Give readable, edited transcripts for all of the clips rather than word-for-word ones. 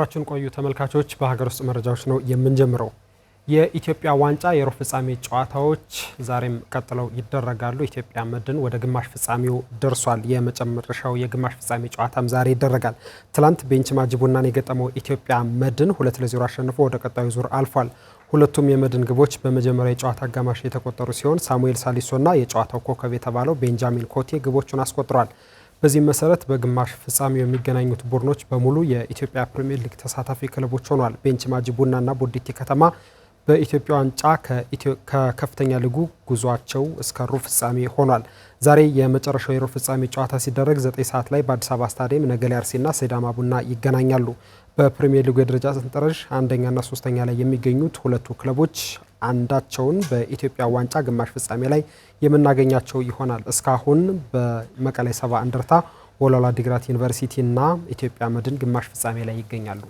ራችን ቆዩ ተመልካቾች በሀገር ውስጥ መረጃዎች ነው የምንጀምረው። የኢትዮጵያ ዋንጫ የሩብ ፍጻሜ ጨዋታዎች ዛሬም ቀጥለው ይደረጋሉ። ኢትዮጵያ መድን ወደ ግማሽ ፍጻሜው ደርሷል። የመጨረሻው የግማሽ ፍጻሜ ጨዋታም ዛሬ ይደረጋል። ትላንት ቤንች ማጂ ቡናን የገጠመው ኢትዮጵያ መድን 2-0 አሸንፎ ወደ ቀጣዩ ዙር አልፏል። ሁለቱም የመድን ግቦች በመጀመሪያ የጨዋታ አጋማሽ የተቆጠሩ ሲሆን ሳሙኤል ሳሊሶና የጨዋታው ኮከብ የተባለው ቤንጃሚን ኮቴ ግቦቹን አስቆጥሯል። በዚህ መሰረት በግማሽ ፍጻሜው የሚገናኙት ቡድኖች በሙሉ የኢትዮጵያ ፕሪሚየር ሊግ ተሳታፊ ክለቦች ሆኗል። ቤንች ማጂ ቡናና ቦዲቲ ከተማ በኢትዮጵያ ዋንጫ ከከፍተኛ ሊጉ ጉዟቸው እስከ ሩብ ፍጻሜ ሆኗል። ዛሬ የመጨረሻው የሩብ ፍጻሜ ጨዋታ ሲደረግ 9 ሰዓት ላይ በአዲስ አበባ ስታዲየም ነገሌ አርሲና ሲዳማ ቡና ይገናኛሉ። በፕሪሚየር ሊጉ የደረጃ ሰንጠረዥ አንደኛና ሶስተኛ ላይ የሚገኙት ሁለቱ ክለቦች አንዳቸውን በኢትዮጵያ ዋንጫ ግማሽ ፍጻሜ ላይ የምናገኛቸው ይሆናል። እስካሁን በመቀሌ ሰባ እንደርታ፣ ወልዋሎ ዓዲግራት ዩኒቨርሲቲና ኢትዮጵያ መድን ግማሽ ፍጻሜ ላይ ይገኛሉ።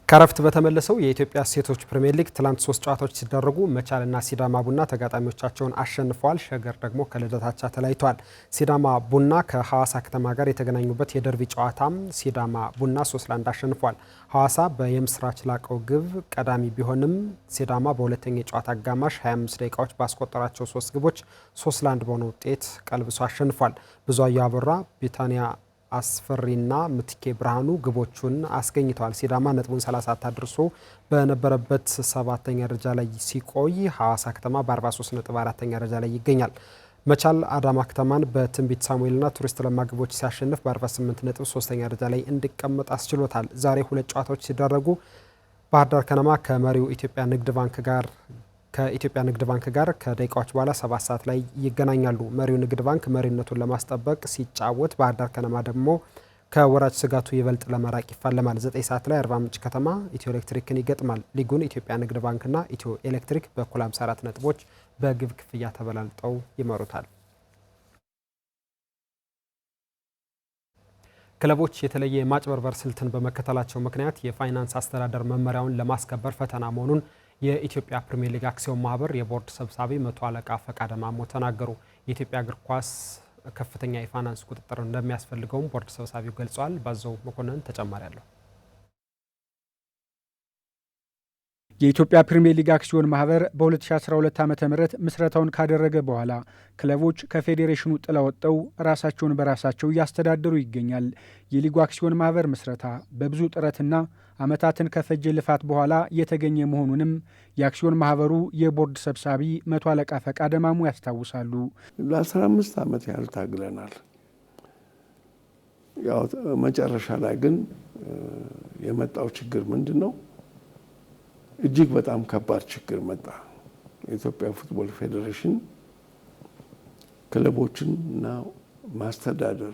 ከረፍት በተመለሰው የኢትዮጵያ ሴቶች ፕሪሚየር ሊግ ትላንት 3 ጨዋታዎች ሲደረጉ መቻልና ሲዳማ ቡና ተጋጣሚዎቻቸውን አሸንፈዋል። ሸገር ደግሞ ከልደታ አቻ ተለያይተዋል። ሲዳማ ቡና ከሐዋሳ ከተማ ጋር የተገናኙበት የደርቢ ጨዋታም ሲዳማ ቡና 3-1 አሸንፏል። ሐዋሳ በየምስራች ላቀው ግብ ቀዳሚ ቢሆንም ሲዳማ በሁለተኛ የጨዋታ አጋማሽ 25 ደቂቃዎች ባስቆጠራቸው 3 ግቦች 3-1 በሆነ ውጤት ቀልብሶ አሸንፏል። ብዙአየሁ አበራ፣ ቢታንያ አስፈሪና ምትኬ ብርሃኑ ግቦቹን አስገኝተዋል። ሲዳማ ነጥቡን 30 አድርሶ በነበረበት 7ኛ ደረጃ ላይ ሲቆይ ሐዋሳ ከተማ በ43 ነጥብ 4ኛ ደረጃ ላይ ይገኛል። መቻል አዳማ ከተማን በትንቢት ሳሙኤልና ቱሪስት ለማ ግቦች ሲያሸንፍ በ48 ነጥብ 3ኛ ደረጃ ላይ እንዲቀመጥ አስችሎታል። ዛሬ 2 ጨዋታዎች ሲደረጉ ባህር ዳር ከነማ ከመሪው ከኢትዮጵያ ንግድ ባንክ ጋር ከደቂቃዎች በኋላ 7 ሰዓት ላይ ይገናኛሉ። መሪው ንግድ ባንክ መሪነቱን ለማስጠበቅ ሲጫወት፣ ባህር ዳር ከነማ ደግሞ ከወራጅ ስጋቱ ይበልጥ ለመራቅ ይፋለማል። 9 ሰዓት ላይ አርባ ምንጭ ከተማ ኢትዮ ኤሌክትሪክን ይገጥማል። ሊጉን ኢትዮጵያ ንግድ ባንክና ኢትዮ ኤሌክትሪክ በኩል 54 ነጥቦች በግብ ክፍያ ተበላልጠው ይመሩታል። ክለቦች የተለየ የማጭበርበር ስልትን በመከተላቸው ምክንያት የፋይናንስ አስተዳደር መመሪያውን ለማስከበር ፈተና መሆኑን የኢትዮጵያ ፕሪሚየር ሊግ አክሲዮን ማህበር የቦርድ ሰብሳቢ 100 አለቃ ፈቃደ ማሞ ተናገሩ። የኢትዮጵያ እግር ኳስ ከፍተኛ የፋይናንስ ቁጥጥር እንደሚያስፈልገውም ቦርድ ሰብሳቢው ገልጸዋል። ባዘው መኮንን ተጨማሪ አለው። የኢትዮጵያ ፕሪሚየር ሊግ አክሲዮን ማህበር በ2012 ዓ.ም ምስረታውን ካደረገ በኋላ ክለቦች ከፌዴሬሽኑ ጥላ ወጥተው ራሳቸውን በራሳቸው እያስተዳደሩ ይገኛል። የሊጉ አክሲዮን ማህበር ምስረታ በብዙ ጥረትና ዓመታትን ከፈጀ ልፋት በኋላ የተገኘ መሆኑንም የአክሲዮን ማህበሩ የቦርድ ሰብሳቢ 100 አለቃ ፈቃደ ማሞ ያስታውሳሉ። ለ15 ዓመት ያህል ታግለናል። ያው መጨረሻ ላይ ግን የመጣው ችግር ምንድን ነው? እጅግ በጣም ከባድ ችግር መጣ። የኢትዮጵያ ፉትቦል ፌዴሬሽን ክለቦችን እና ማስተዳደር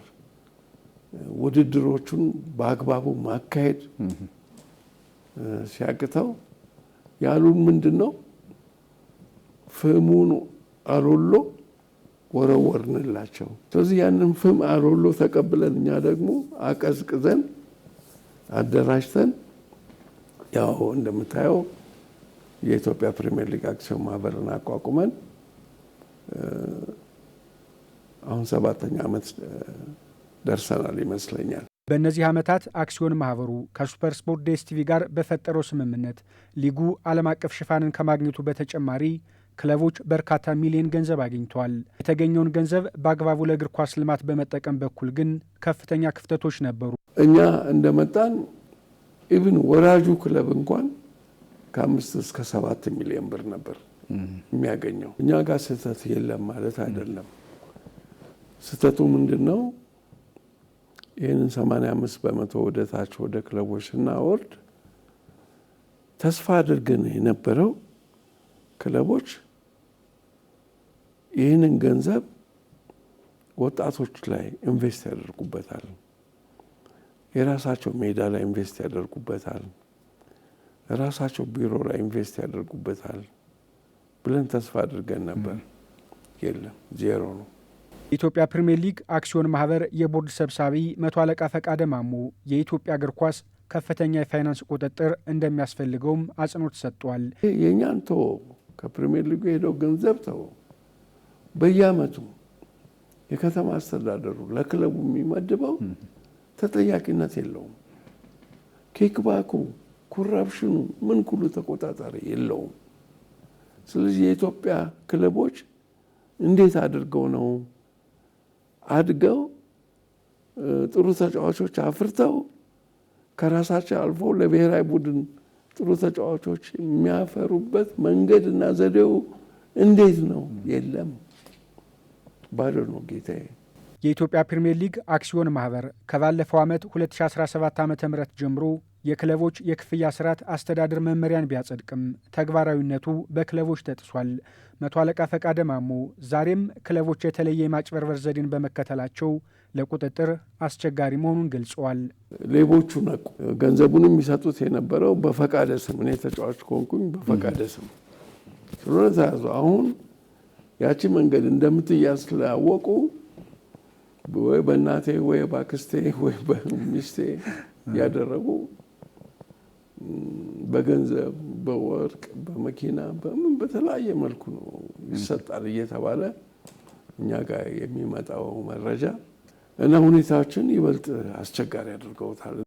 ውድድሮቹን በአግባቡ ማካሄድ ሲያቅተው ያሉን ምንድነው? ፍሙን አሮሎ ወረወርንላቸው። ስለዚህ ያንን ፍም አሮሎ ተቀብለን እኛ ደግሞ አቀዝቅዘን አደራጅተን ያው እንደምታየው የኢትዮጵያ ፕሪሚየር ሊግ አክሲዮን ማህበርን አቋቁመን አሁን 7ኛ ዓመት ደርሰናል ይመስለኛል። በእነዚህ ዓመታት አክሲዮን ማህበሩ ከሱፐር ስፖርት ዴስቲቪ ጋር በፈጠረው ስምምነት ሊጉ ዓለም አቀፍ ሽፋንን ከማግኘቱ በተጨማሪ ክለቦች በርካታ ሚሊዮን ገንዘብ አግኝተዋል። የተገኘውን ገንዘብ በአግባቡ ለእግር ኳስ ልማት በመጠቀም በኩል ግን ከፍተኛ ክፍተቶች ነበሩ። እኛ እንደመጣን ኢቭን ወራጁ ክለብ እንኳን ከ5 እስከ 7 ሚሊዮን ብር ነበር የሚያገኘው። እኛ ጋር ስህተት የለም ማለት አይደለም። ስህተቱ ምንድነው? ይህንን 85% ወደ ታች ወደ ክለቦች ስናወርድ ተስፋ አድርገን የነበረው ክለቦች ይህንን ገንዘብ ወጣቶች ላይ ኢንቨስት ያደርጉበታል፣ የራሳቸው ሜዳ ላይ ኢንቨስት ያደርጉበታል፣ ራሳቸው ቢሮ ላይ ኢንቨስት ያደርጉበታል ብለን ተስፋ አድርገን ነበር። የለም፣ ዜሮ ነው። የኢትዮጵያ ፕሪሚየር ሊግ አክሲዮን ማህበር የቦርድ ሰብሳቢ 100 አለቃ ፈቃደ ማሞ የኢትዮጵያ እግር ኳስ ከፍተኛ የፋይናንስ ቁጥጥር እንደሚያስፈልገውም አጽንኦት ሰጥቷል። የኛንቶ ከፕሪሚየር ሊጉ ሄደው ገንዘብ ተው በየአመቱ የከተማ አስተዳደሩ ለክለቡ የሚመድበው ተጠያቂነት የለውም። ኪክባኩ ኮራፕሽኑ ምን ሁሉ ተቆጣጣሪ የለውም። ስለዚህ የኢትዮጵያ ክለቦች እንዴት አድርገው ነው አድገው ጥሩ ተጫዋቾች አፍርተው ከራሳቸው አልፎ ለብሔራዊ ቡድን ጥሩ ተጫዋቾች የሚያፈሩበት መንገድና ዘዴው እንዴት ነው? የለም፣ ባዶ ነው ጌታዬ። የኢትዮጵያ ፕሪሚየር ሊግ አክሲዮን ማህበር ከባለፈው ዓመት 2017 ዓ.ም ጀምሮ የክለቦች የክፍያ ስርዓት አስተዳደር መመሪያን ቢያጸድቅም ተግባራዊነቱ በክለቦች ተጥሷል። መቶ አለቃ ፈቃደ ማሞ ዛሬም ክለቦች የተለየ የማጭበርበር ዘዴን በመከተላቸው ለቁጥጥር አስቸጋሪ መሆኑን ገልጸዋል። ሌቦቹ ነቁ። ገንዘቡን የሚሰጡት የነበረው በፈቃደ ስም፣ እኔ ተጫዋች ከሆንኩኝ በፈቃደ ስም ስለሆነ ተያዙ። አሁን ያቺ መንገድ እንደምትያዝ ስላወቁ ወይ በእናቴ ወይ በአክስቴ ወይ በሚስቴ ያደረጉ በገንዘብ በወርቅ በመኪና በምን በተለያየ መልኩ ነው ይሰጣል እየተባለ እኛ ጋር የሚመጣው መረጃ እና ሁኔታዎችን ይበልጥ አስቸጋሪ አድርገውታል።